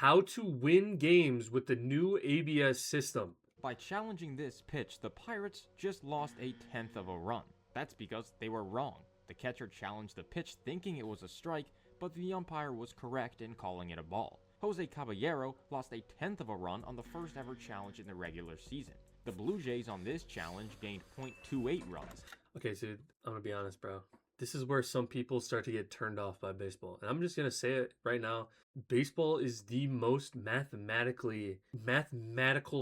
how to win games with the new ABS system. By challenging this pitch, the Pirates just lost a 1/10 of a run. That's because they were wrong. The catcher challenged the pitch thinking it was a strike, but the umpire was correct in calling it a ball. Jose Caballero lost a 1/10 of a run on the first ever challenge in the regular season. The Blue Jays on this challenge gained .28 runs. Okay, dude, I'm gonna be honest, bro. This is where some people start to get turned off by baseball. And I'm just gonna say it right now. Baseball is the most mathematical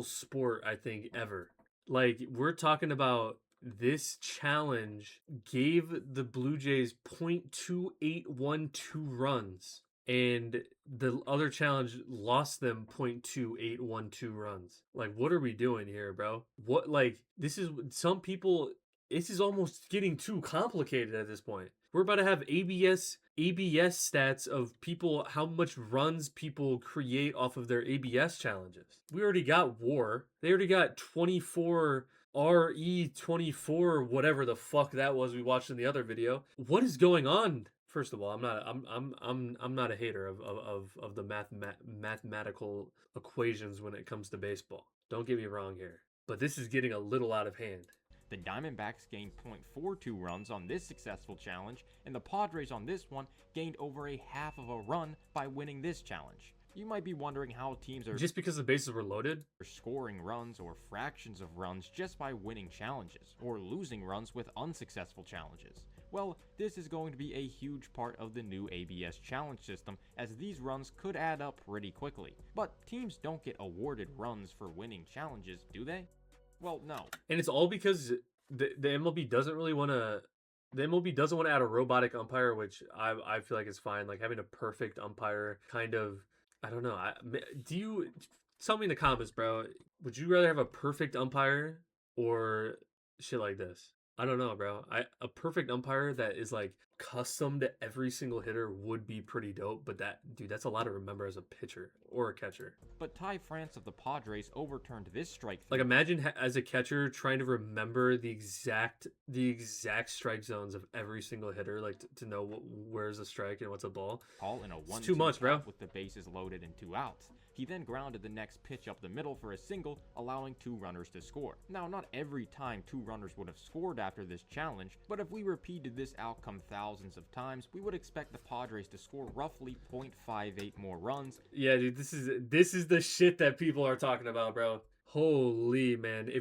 sport, I think, ever. Like, we're talking about this challenge gave the Blue Jays .2812 runs. And the other challenge lost them .2812 runs. Like, what are we doing here, bro? What, like, this is, some people, this is almost getting too complicated at this point. We're about to have ABS stats of people, how much runs people create off of their ABS challenges. We already got WAR. They already got 24 RE24, whatever the fuck that was we watched in the other video. What is going on? First of all, I'm not a hater of the mathematical equations when it comes to baseball. Don't get me wrong here, but this is getting a little out of hand. The Diamondbacks gained .42 runs on this successful challenge, and the Padres on this one gained over a half of a run by winning this challenge. You might be wondering how teams are just because the bases were loaded, scoring runs or fractions of runs just by winning challenges, or losing runs with unsuccessful challenges. Well, this is going to be a huge part of the new ABS challenge system, as these runs could add up pretty quickly. But teams don't get awarded runs for winning challenges, do they? Well, no. And it's all because the MLB doesn't really want to. The MLB doesn't want to add a robotic umpire, which I feel like is fine. Like having a perfect umpire, kind of. I don't know. Do you tell me in the comments, bro? Would you rather have a perfect umpire or shit like this? I don't know, bro. A perfect umpire that is like custom to every single hitter would be pretty dope. But that's a lot to remember as a pitcher or a catcher. But Ty France of the Padres overturned this strike. Like imagine as a catcher trying to remember the exact strike zones of every single hitter, like to know where's a strike and what's a ball. Call in a 1-2 it's too much, bro. With the bases loaded and 2 outs. He then grounded the next pitch up the middle for a single, allowing 2 runners to score. Now, not every time 2 runners would have scored after this challenge, but if we repeated this outcome thousands of times, we would expect the Padres to score roughly .58 more runs. Yeah, dude, this is the shit that people are talking about, bro. Holy man,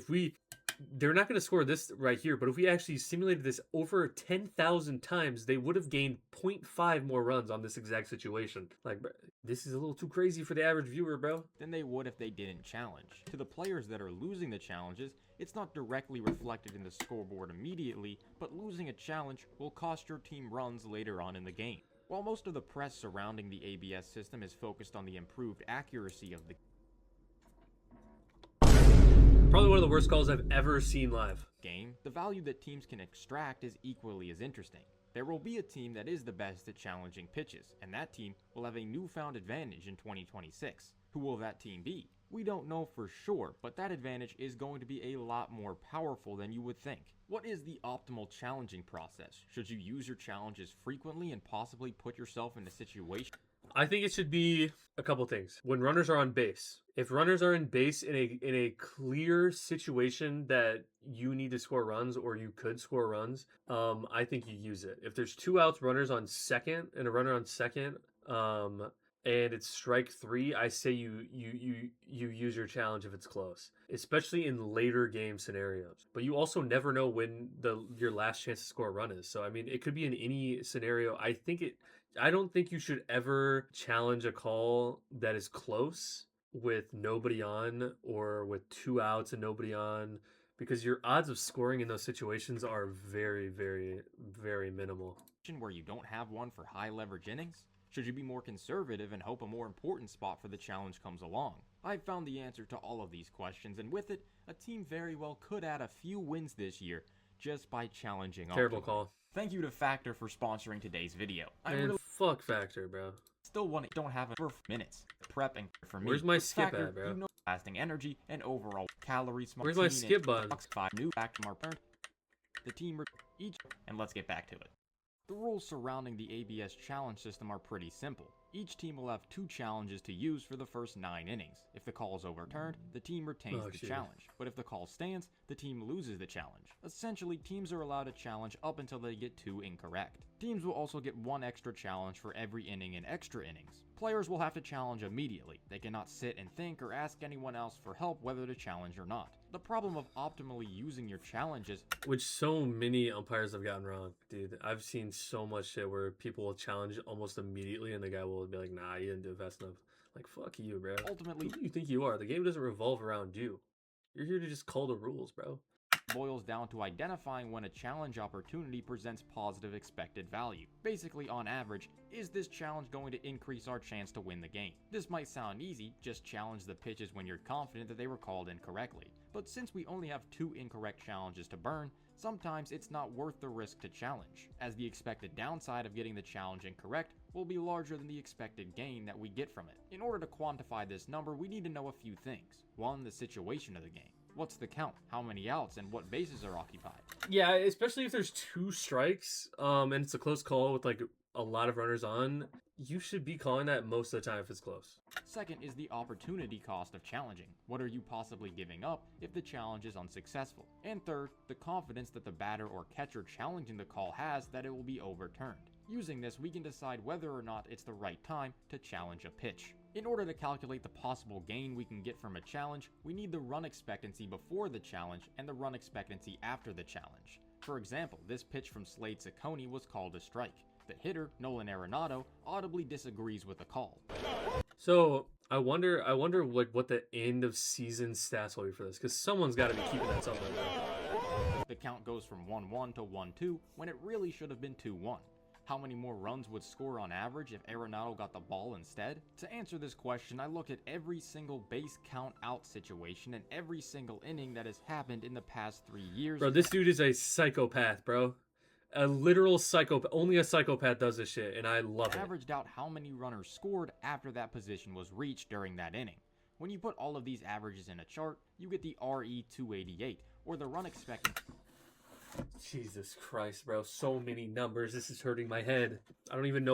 they're not going to score this right here, but if we actually simulated this over 10,000 times, they would have gained 0.5 more runs on this exact situation. Like, bro, this is a little too crazy for the average viewer, bro. Than they would if they didn't challenge. To the players that are losing the challenges, it's not directly reflected in the scoreboard immediately, but losing a challenge will cost your team runs later on in the game. While most of the press surrounding the ABS system is focused on the improved accuracy of the probably one of the worst calls I've ever seen live. Game, the value that teams can extract is equally as interesting. There will be a team that is the best at challenging pitches, and that team will have a newfound advantage in 2026. Who will that team be? We don't know for sure, but that advantage is going to be a lot more powerful than you would think. What is the optimal challenging process? Should you use your challenges frequently and possibly put yourself in a situation? I think it should be a couple things. When runners are on base, if runners are in base in a clear situation that you need to score runs or you could score runs, I think you use it. If there's 2 outs, runners on second and a runner on second, and it's strike 3, I say you use your challenge if it's close, especially in later game scenarios. But you also never know when your last chance to score a run is. So I mean, it could be in any scenario. I don't think you should ever challenge a call that is close with nobody on or with 2 outs and nobody on, because your odds of scoring in those situations are very, very, very minimal. Where you don't have one for high leverage innings? Should you be more conservative and hope a more important spot for the challenge comes along? I've found the answer to all of these questions, and with it, a team very well could add a few wins this year just by challenging. Terrible call. Thank you to Factor for sponsoring today's video. Fuck Factor, bro. Still don't have it for minutes. Prepping for me. Where's my skip Factor, at, bro? You know, lasting energy and overall calories. Where's my skip button? 5 new back from our parent. The team each, and let's get back to it. The rules surrounding the ABS challenge system are pretty simple. Each team will have 2 challenges to use for the first 9 innings. If the call is overturned, the team retains the challenge. But if the call stands, the team loses the challenge. Essentially, teams are allowed to challenge up until they get 2 incorrect. Teams will also get 1 extra challenge for every inning in extra innings. Players will have to challenge immediately. They cannot sit and think or ask anyone else for help whether to challenge or not. The problem of optimally using your challenges, which so many umpires have gotten wrong, dude. I've seen so much shit where people will challenge almost immediately and the guy will be like, nah, you didn't do it fast enough. Like, fuck you, bro. ultimately, Who do you think you are? The game doesn't revolve around you. You're here to just call the rules, bro. Boils down to identifying when a challenge opportunity presents positive expected value. Basically, on average, is this challenge going to increase our chance to win the game? This might sound easy, just challenge the pitches when you're confident that they were called incorrectly. But since we only have 2 incorrect challenges to burn, sometimes it's not worth the risk to challenge, as the expected downside of getting the challenge incorrect will be larger than the expected gain that we get from it. In order to quantify this number, we need to know a few things. 1, the situation of the game. What's the count? How many outs and what bases are occupied? Yeah, especially if there's 2 strikes, and it's a close call with like a lot of runners on, you should be calling that most of the time if it's close. Second is the opportunity cost of challenging. What are you possibly giving up if the challenge is unsuccessful? And third, the confidence that the batter or catcher challenging the call has that it will be overturned. Using this, we can decide whether or not it's the right time to challenge a pitch. In order to calculate the possible gain we can get from a challenge, we need the run expectancy before the challenge and the run expectancy after the challenge. For example, this pitch from Slade Ciccone was called a strike. The hitter, Nolan Arenado, audibly disagrees with the call. So I wonder like what the end of season stats will be for this, because someone's got to be keeping that somewhere. The count goes from 1-1 to 1-2 when it really should have been 2-1. How many more runs would score on average if Arenado got the ball instead? To answer this question, I looked at every single base count out situation and every single inning that has happened in the past 3 years. Bro, this dude is a psychopath, bro. A literal psychopath. Only a psychopath does this shit, and I love it. Averaged out how many runners scored after that position was reached during that inning. When you put all of these averages in a chart, you get the RE288, or the run expectancy. Jesus Christ, bro. So many numbers. This is hurting my head. I don't even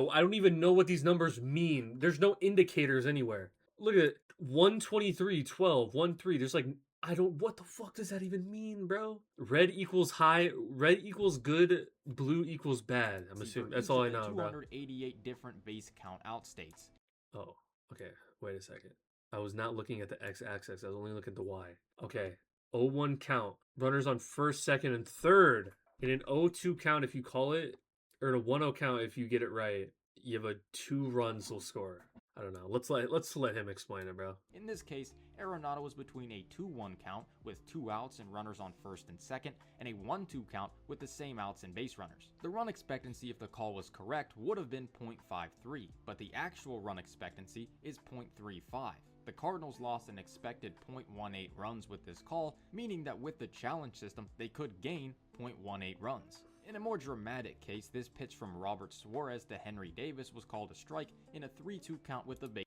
know what these numbers mean. There's no indicators anywhere. Look at it. 123, 12, 13. There's like, what the fuck does that even mean, bro? Red equals high, red equals good, blue equals bad. I'm assuming. That's all I know, bro. 288 different base count out states. Oh, okay. Wait a second. I was not looking at the x-axis. I was only looking at the y. Okay. 0-1 count. Runners on first, second, and third. In an 0-2 count, if you call it, or in a 1-0 count, if you get it right, you have a 2 runs will score. I don't know. Let's let him explain it, bro. In this case, Arenado was between a 2-1 count with 2 outs and runners on first and second, and a 1-2 count with the same outs and base runners. The run expectancy, if the call was correct, would have been 0.53, but the actual run expectancy is 0.35. The Cardinals lost an expected 0.18 runs with this call, meaning that with the challenge system, they could gain 0.18 runs. In a more dramatic case, this pitch from Robert Suarez to Henry Davis was called a strike in a 3-2 count with the bases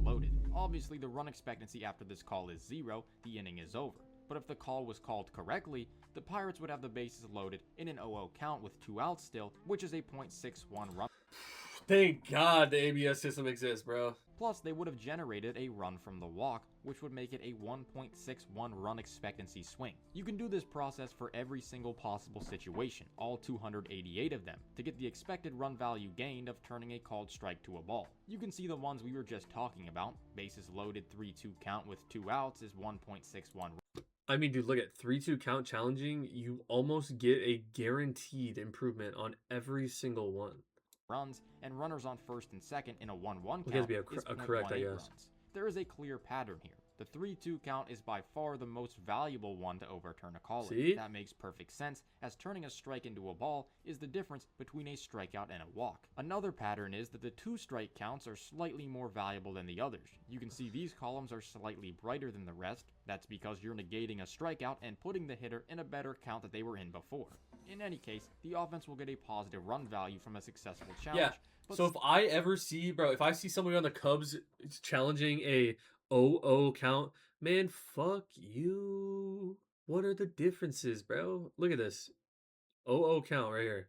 loaded. Obviously, the run expectancy after this call is 0, the inning is over. But if the call was called correctly, the Pirates would have the bases loaded in an 0-0 count with 2 outs still, which is a .61 run. Thank God the ABS system exists, bro. Plus, they would have generated a run from the walk, which would make it a 1.61 run expectancy swing. You can do this process for every single possible situation, all 288 of them, to get the expected run value gained of turning a called strike to a ball. You can see the ones we were just talking about. Bases loaded 3-2 count with 2 outs is 1.61. I mean, dude, look at 3-2 count challenging. You almost get a guaranteed improvement on every single one. Runs and runners on first and second in a 1-1 count it has to be a correct, I guess. Runs. There is a clear pattern here. The 3-2 count is by far the most valuable one to overturn a call. See? That makes perfect sense, as turning a strike into a ball is the difference between a strikeout and a walk. Another pattern is that the 2 strike counts are slightly more valuable than the others. You can see these columns are slightly brighter than the rest. That's because you're negating a strikeout and putting the hitter in a better count that they were in before. In any case, the offense will get a positive run value from a successful challenge. Yeah. So if I ever see, bro, if I see somebody on the Cubs challenging a 0-0 count. Man, fuck you. What are the differences, bro? Look at this. 0-0 count right here.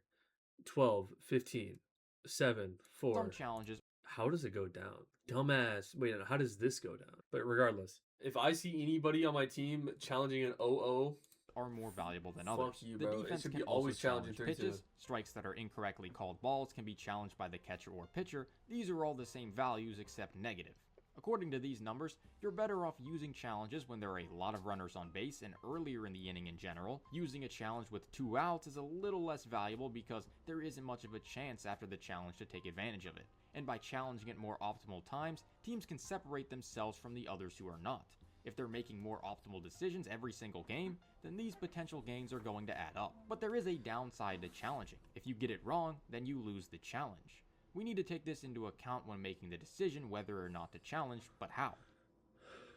12, 15, 7, Some 4. challenges How does it go down? Dumbass. Wait, how does this go down? But regardless, if I see anybody on my team challenging an 0-0, are more valuable than fuck others. you, The bro. It defense should can be also always challenging challenge 3-2. pitches. Strikes that are incorrectly called balls can be challenged by the catcher or pitcher. These are all the same values except negative. According to these numbers, you're better off using challenges when there are a lot of runners on base and earlier in the inning in general. Using a challenge with 2 outs is a little less valuable because there isn't much of a chance after the challenge to take advantage of it. And by challenging at more optimal times, teams can separate themselves from the others who are not. If they're making more optimal decisions every single game, then these potential gains are going to add up. But there is a downside to challenging. If you get it wrong, then you lose the challenge. We need to take this into account when making the decision whether or not to challenge, but how.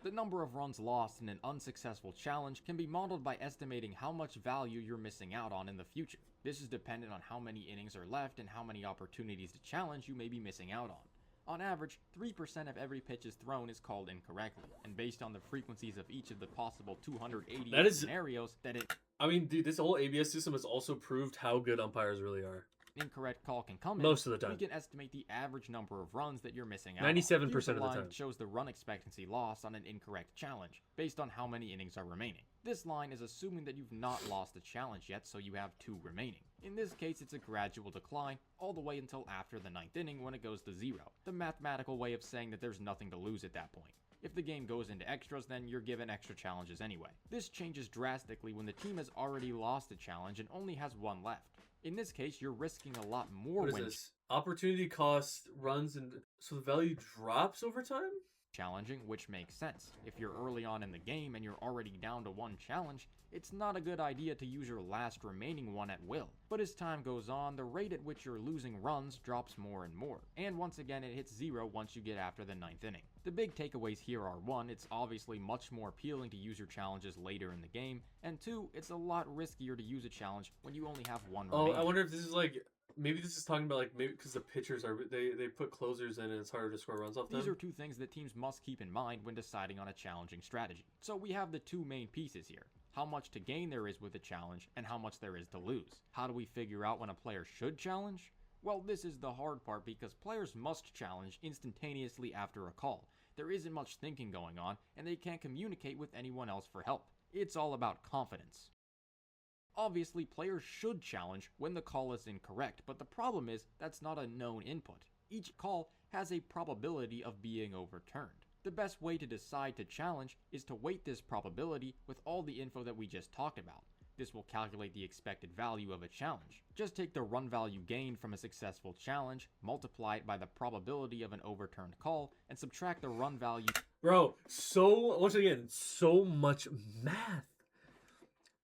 The number of runs lost in an unsuccessful challenge can be modeled by estimating how much value you're missing out on in the future. This is dependent on how many innings are left and how many opportunities to challenge you may be missing out on. On average, 3% of every pitch is thrown is called incorrectly, and based on the frequencies of each of the possible 288 scenarios that it I mean, dude, this whole ABS system has also proved how good umpires really are. incorrect call can come in, Most of the time. we can estimate the average number of runs that you're missing out 97% on. Here's of the line time. that shows the run expectancy lost on an incorrect challenge, based on how many innings are remaining. This line is assuming that you've not lost a challenge yet, so you have 2 remaining. In this case, it's a gradual decline, all the way until after the 9th inning when it goes to 0. The mathematical way of saying that there's nothing to lose at that point. If the game goes into extras, then you're given extra challenges anyway. This changes drastically when the team has already lost a challenge and only has 1 left. In this case, you're risking a lot more What is when this? Opportunity cost runs, and so the value drops over time? challenging, which makes sense. If you're early on in the game and you're already down to 1 challenge, it's not a good idea to use your last remaining one at will. But as time goes on, the rate at which you're losing runs drops more and more, and once again it hits 0 once you get after the 9th inning. The big takeaways here are 1, it's obviously much more appealing to use your challenges later in the game, and 2, it's a lot riskier to use a challenge when you only have 1 remaining. I wonder if this is like, maybe this is talking about like, maybe because the pitchers are, they put closers in and it's harder to score runs off them. These are 2 things that teams must keep in mind when deciding on a challenging strategy. So we have the 2 main pieces here. How much to gain there is with a challenge, and how much there is to lose. How do we figure out when a player should challenge? Well, this is the hard part because players must challenge instantaneously after a call. There isn't much thinking going on, and they can't communicate with anyone else for help. It's all about confidence. Obviously, players should challenge when the call is incorrect, but the problem is that's not a known input. Each call has a probability of being overturned. The best way to decide to challenge is to weight this probability with all the info that we just talked about. This will calculate the expected value of a challenge. Just take the run value gained from a successful challenge, multiply it by the probability of an overturned call, and subtract the run value. Bro, once again, so much math.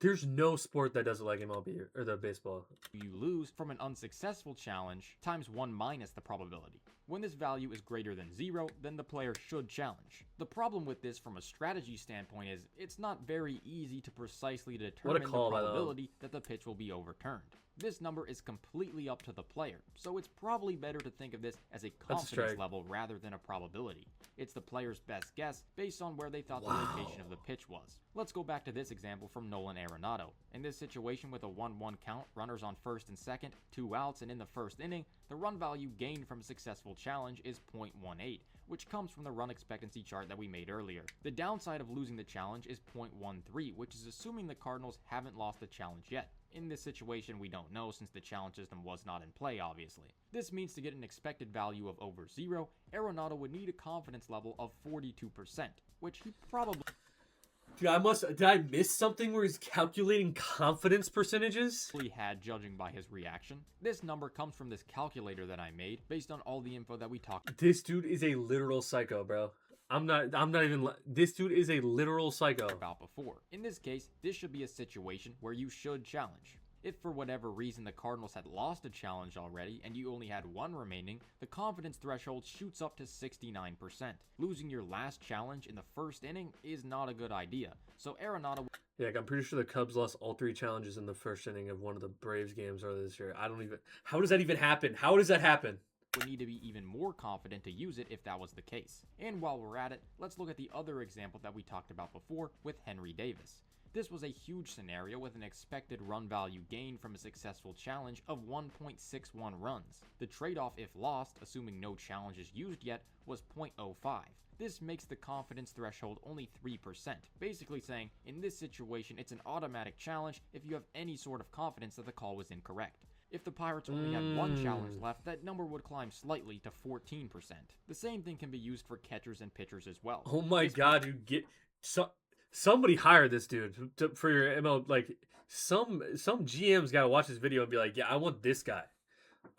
There's no sport that does it like MLB or the baseball. You lose from an unsuccessful challenge times 1 minus the probability. When this value is greater than 0, then the player should challenge. The problem with this from a strategy standpoint is it's not very easy to precisely determine the probability that the pitch will be overturned. This number is completely up to the player, so it's probably better to think of this as a confidence level rather than a probability. It's the player's best guess based on where they thought the location of the pitch was. Let's go back to this example from Nolan Arenado. In this situation with a 1-1 count, runners on first and second, 2 outs, and in the first inning, the run value gained from a successful challenge is 0.18, which comes from the run expectancy chart that we made earlier. The downside of losing the challenge is 0.13, which is assuming the Cardinals haven't lost the challenge yet. In this situation, we don't know since the challenge system was not in play, obviously. This means to get an expected value of over 0, Arenado would need a confidence level of 42%, which he probably... Dude, did I miss something where he's calculating confidence percentages? had, judging by his reaction. This number comes from this calculator that I made based on all the info that we talked about. This dude is a literal psycho, bro. I'm not even, this dude is a literal psycho. About before. In this case, this should be a situation where you should challenge. If for whatever reason the Cardinals had lost a challenge already and you only had 1 remaining, the confidence threshold shoots up to 69%. Losing your last challenge in the first inning is not a good idea, so Arenado... Yeah, I'm pretty sure the Cubs lost all 3 challenges in the first inning of one of the Braves games earlier this year. How does that even happen? How does that happen? would need to be even more confident to use it if that was the case. And while we're at it, let's look at the other example that we talked about before with Henry Davis. This was a huge scenario with an expected run value gain from a successful challenge of 1.61 runs. The trade-off if lost, assuming no challenge is used yet, was 0.05. This makes the confidence threshold only 3%, basically saying, in this situation it's an automatic challenge if you have any sort of confidence that the call was incorrect. If the Pirates only had one challenge left, that number would climb slightly to 14%. The same thing can be used for catchers and pitchers as well. Oh my god, you get... Somebody hire this dude for your ML. Like, some GM's got to watch this video and be like, yeah, I want this guy.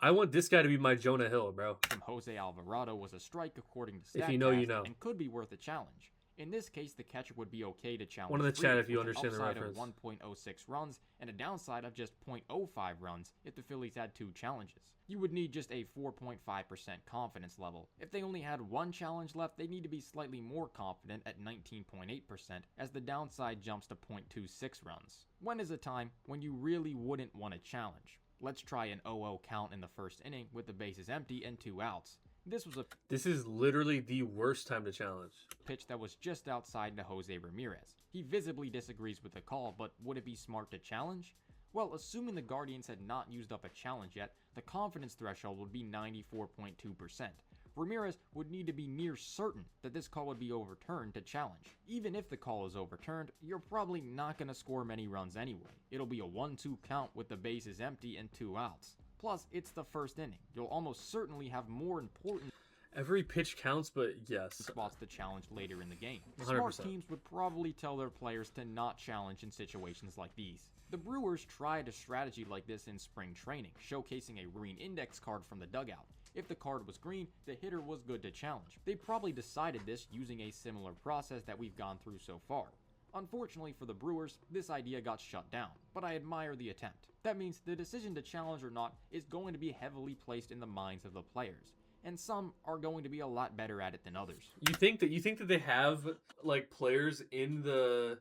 I want this guy to be my Jonah Hill, bro. From Jose Alvarado was a strike according to StatCast, if you know, you know, and could be worth a challenge. In this case, the catcher would be okay to challenge. One in the chat if you with understand an the upside reference. of 1.06 runs and a downside of just 0.05 runs if the Phillies had 2 challenges. You would need just a 4.5% confidence level. If they only had 1 challenge left, they need to be slightly more confident at 19.8% as the downside jumps to 0.26 runs. When is a time when you really wouldn't want a challenge? Let's try an 0-0 count in the first inning with the bases empty and 2 outs. This is literally the worst time to challenge. Pitch that was just outside to Jose Ramirez. He visibly disagrees with the call, but would it be smart to challenge? Well, assuming the Guardians had not used up a challenge yet, the confidence threshold would be 94.2%. Ramirez would need to be near certain that this call would be overturned to challenge. Even if the call is overturned, you're probably not going to score many runs anyway. It'll be a 1-2 count with the bases empty and 2 outs. Plus, it's the first inning. You'll almost certainly have more important Every pitch counts, but yes. spots to challenge later in the game. 100%. Smart teams would probably tell their players to not challenge in situations like these. The Brewers tried a strategy like this in spring training, showcasing a green index card from the dugout. If the card was green, the hitter was good to challenge. They probably decided this using a similar process that we've gone through so far. Unfortunately for the Brewers, this idea got shut down, but I admire the attempt. That means the decision to challenge or not is going to be heavily placed in the minds of the players, and some are going to be a lot better at it than others. You think that they have like players in the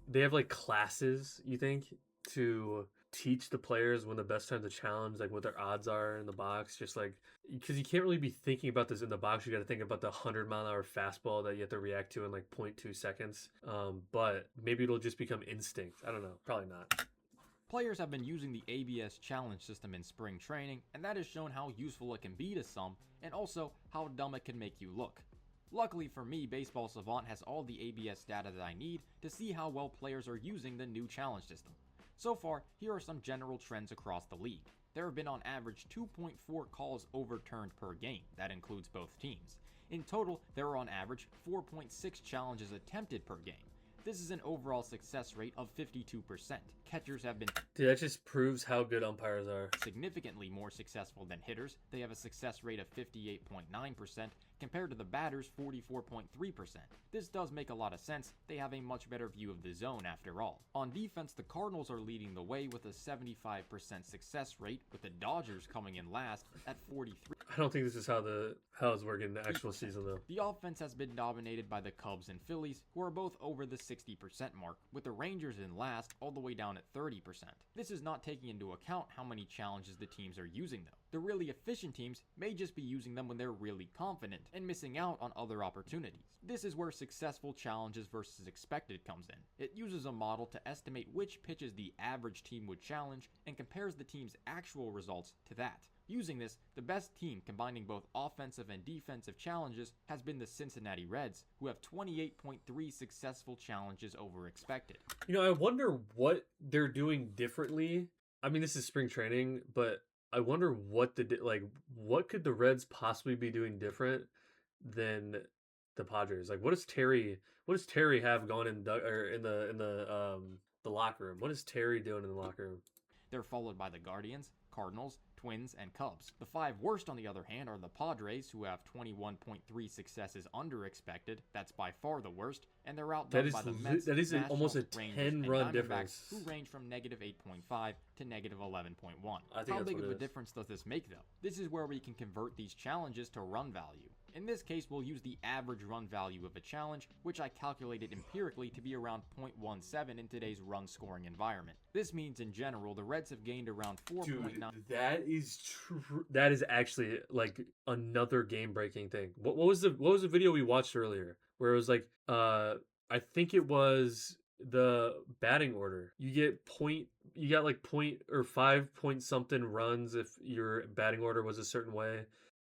they have like classes, you think, to teach the players when the best time to challenge, like what their odds are in the box, just like because you can't really be thinking about this in the box. You got to think about the 100-mile-an-hour fastball that you have to react to in like 0.2 seconds. But maybe it'll just become instinct. I don't know. Probably not. Players have been using the ABS challenge system in spring training, and that has shown how useful it can be to some, and also how dumb it can make you look. Luckily for me, Baseball Savant has all the ABS data that I need to see how well players are using the new challenge system. So far, here are some general trends across the league. There have been on average 2.4 calls overturned per game. That includes both teams. In total, there are on average 4.6 challenges attempted per game. This is an overall success rate of 52%. Catchers have been Dude, that just proves how good umpires are. significantly more successful than hitters. They have a success rate of 58.9% compared to the batters' 44.3%. This does make a lot of sense. They have a much better view of the zone after all. On defense, the Cardinals are leading the way with a 75% success rate, with the Dodgers coming in last at 43. I don't think this is how it's working in the actual season though. The offense has been dominated by the Cubs and Phillies, who are both over the 60% mark, with the Rangers in last all the way down at 30%. This is not taking into account how many challenges the teams are using though. The really efficient teams may just be using them when they're really confident and missing out on other opportunities. This is where successful challenges versus expected comes in. It uses a model to estimate which pitches the average team would challenge and compares the team's actual results to that. Using this, the best team combining both offensive and defensive challenges has been the Cincinnati Reds, who have 28.3 successful challenges over expected. You know, I wonder what they're doing differently. I mean, this is spring training, but I wonder what what could the Reds possibly be doing different than the Padres? Like, what does Terry have going in the locker room? What is Terry doing in the locker room? They're followed by the Guardians, Cardinals, Twins, and Cubs. The 5 worst, on the other hand, are the Padres, who have 21.3 successes under expected. That's by far the worst, and they're outdone by the Mets, that is almost a Nationals, 10-run and difference. Diamondbacks, who range from -8.5 to -11.1. I think How that's big what of it a is. difference does this make, though? This is where we can convert these challenges to run value. In this case, we'll use the average run value of a challenge, which I calculated empirically to be around 0.17 in today's run-scoring environment. This means, in general, the Reds have gained around 4.9 not that is true. That is actually like another game-breaking thing. What was the video we watched earlier where it was like I think it was the batting order. You got like point or 5 point something runs if your batting order was a certain way.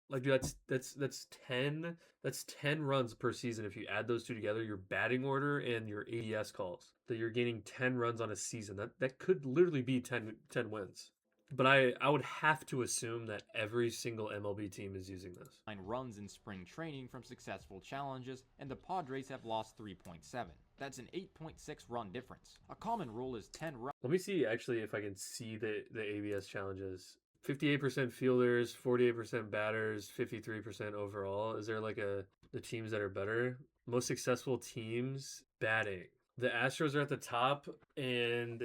Like dude, that's 10 that's 10 runs per season if you add those two together, your batting order and your ADS calls. That you're gaining 10 runs on a season. That could literally be 10 wins. But I would have to assume that every single MLB team is using this. runs in spring training from successful challenges, and the Padres have lost 3.7. That's an 8.6 run difference. A common rule is 10 runs. Let me see actually if I can see the ABS challenges. 58% fielders, 48% batters, 53% overall. Is there like the teams that are better? Most successful teams batting. The Astros are at the top, and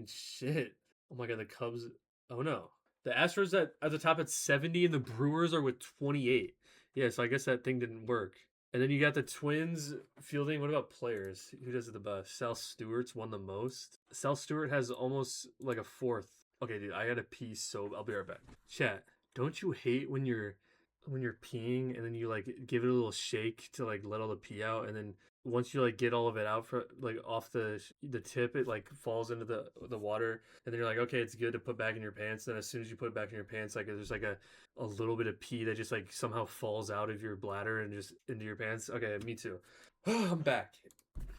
shit. Oh my god, the Cubs. Oh no, the Astros at the top at 70, and the Brewers are with 28. Yeah, so I guess that thing didn't work. And then you got the Twins fielding. What about players? Who does it the best? Sal Stewart's won the most. Sal Stewart has almost like a fourth. Okay, dude, I got a pee, so I'll be right back. Chat, don't you hate when you're peeing and then you like give it a little shake to like let all the pee out, and then once you like get all of it out for like off the tip, it like falls into the water, and then you're like, okay, it's good to put back in your pants. Then as soon as you put it back in your pants, like there's like a little bit of pee that just like somehow falls out of your bladder and just into your pants. Okay, me too. I'm back.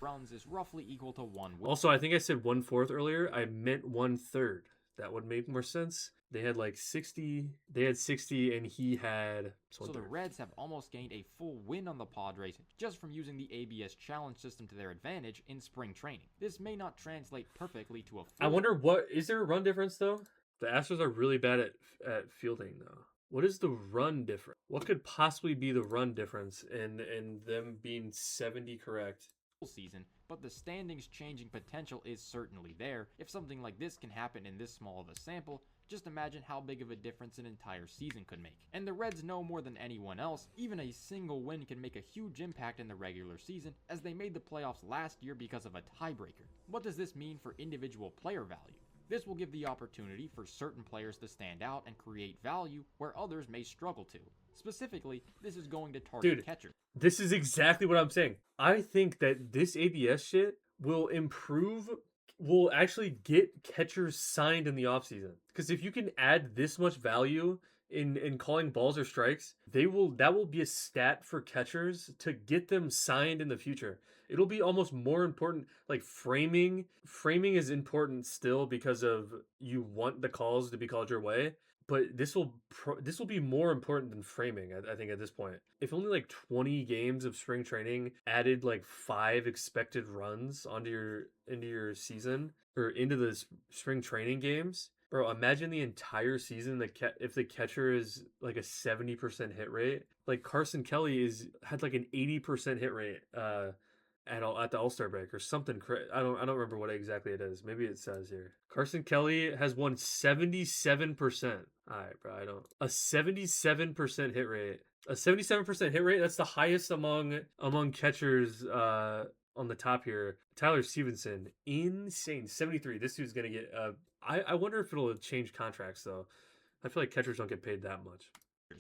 Runs is roughly equal to 1 win. Also, I think I said 1/4 earlier. I meant 1/3. That would make more sense. They had like 60. They had 60, and he had. So the Reds have almost gained a full win on the Padres just from using the ABS challenge system to their advantage in spring training. This may not translate perfectly to a full. I wonder is there a run difference though? The Astros are really bad at fielding though. What is the run difference? What could possibly be the run difference in them being 70 correct? Season, but the standings changing potential is certainly there. If something like this can happen in this small of a sample, just imagine how big of a difference an entire season could make. And the Reds know more than anyone else, even a single win can make a huge impact in the regular season, as they made the playoffs last year because of a tiebreaker. What does this mean for individual player value? This will give the opportunity for certain players to stand out and create value where others may struggle to. Specifically, this is going to target catchers. This is exactly what I'm saying. I think that this ABS shit will actually get catchers signed in the offseason. Because if you can add this much value in calling balls or strikes, that will be a stat for catchers to get them signed in the future. It'll be almost more important. Like framing is important still because of you want the calls to be called your way. But this will be more important than framing. I think at this point, if only like 20 games of spring training added like 5 expected runs into your season or into the spring training games, bro. Imagine the entire season if the catcher is like a 70% hit rate. Like Carson Kelly had like an 80% hit rate. At the All-Star break or something. I don't remember what exactly it is. Maybe it says here. Carson Kelly has won 77%. All right, bro. A 77% hit rate. A 77% hit rate. That's the highest among catchers on the top here. Tyler Stevenson, insane. 73. This dude's gonna get. I wonder if it'll change contracts though. I feel like catchers don't get paid that much,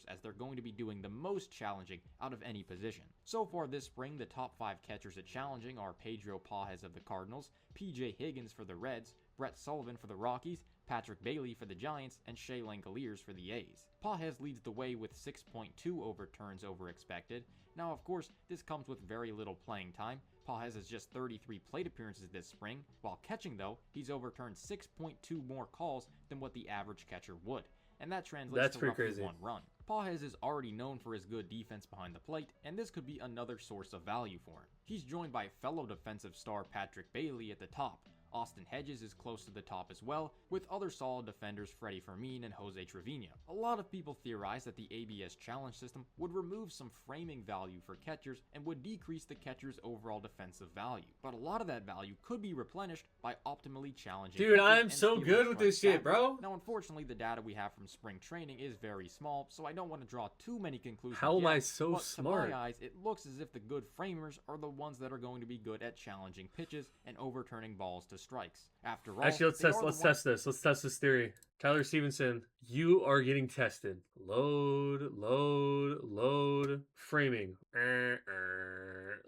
as they're going to be doing the most challenging out of any position. So far this spring, the top 5 catchers at challenging are Pedro Pages of the Cardinals, PJ Higgins for the Reds, Brett Sullivan for the Rockies, Patrick Bailey for the Giants, and Shea Langoliers for the A's. Pages leads the way with 6.2 overturns over expected. Now of course, this comes with very little playing time. Pages has just 33 plate appearances this spring. While catching though, he's overturned 6.2 more calls than what the average catcher would. And that translates to roughly crazy. 1 run. Pages is already known for his good defense behind the plate, and this could be another source of value for him. He's joined by fellow defensive star Patrick Bailey at the top. Austin Hedges is close to the top as well, with other solid defenders Freddie Fermin and Jose Trevino. A lot of people theorize that the ABS challenge system would remove some framing value for catchers and would decrease the catcher's overall defensive value. But a lot of that value could be replenished by optimally challenging. Dude, I'm so good with this shit, bro. Now, unfortunately, the data we have from spring training is very small, so I don't want to draw too many conclusions. How am I so smart? To my eyes, it looks as if the good framers are the ones that are going to be good at challenging pitches and overturning balls to the strikes. After all, Actually, they are the let's ones test this. Let's test this theory. Tyler Stevenson, you are getting tested. Load, load, load. Framing.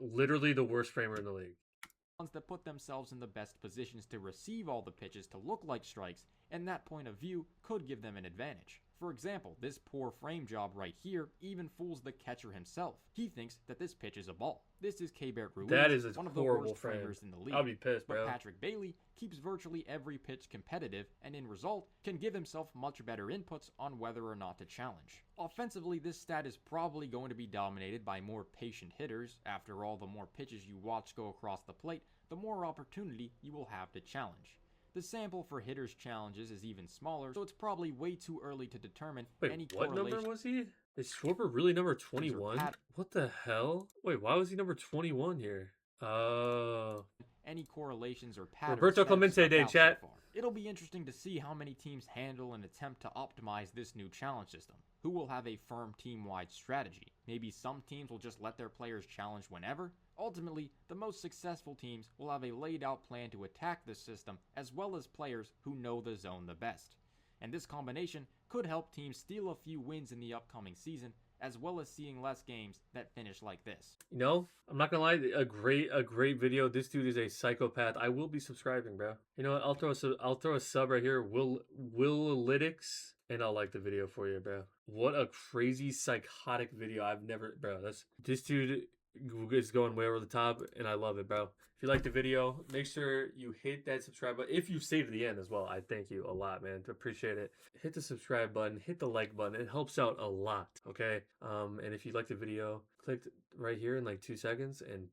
Literally the worst framer in the league. that put themselves in the best positions to receive all the pitches to look like strikes, and that point of view could give them an advantage. For example, this poor frame job right here even fools the catcher himself. He thinks that this pitch is a ball. This is Keibert Ruiz, That is a one of the horrible worst frame. framers in the league. I'll be pissed, bro. But Patrick Bailey keeps virtually every pitch competitive, and in result, can give himself much better inputs on whether or not to challenge. Offensively, this stat is probably going to be dominated by more patient hitters. After all, the more pitches you watch go across the plate, the more opportunity you will have to challenge. The sample for hitters' challenges is even smaller, so it's probably way too early to determine any Wait, what correlation. number was he? Is Schwarber really number 21? What the hell? Wait, why was he number 21 here? Any correlations or patterns. Roberto Clemente Day, chat. So it'll be interesting to see how many teams handle and attempt to optimize this new challenge system. Who will have a firm team-wide strategy? Maybe some teams will just let their players challenge whenever? Ultimately, the most successful teams will have a laid-out plan to attack this system, as well as players who know the zone the best. And this combination could help teams steal a few wins in the upcoming season, as well as seeing less games that finish like this. You know, I'm not gonna lie, a great video. This dude is a psychopath. I will be subscribing, bro. You know what? I'll throw a sub right here. Willytics, and I'll like the video for you, bro. What a crazy psychotic video. I've never, bro. This dude is going way over the top, and I love it, bro. If you like the video, make sure you hit that subscribe button. If you stayed to the end as well, I thank you a lot, man. Appreciate it. Hit the subscribe button, hit the like button. It helps out a lot, okay? And if you like the video, click right here in like 2 seconds and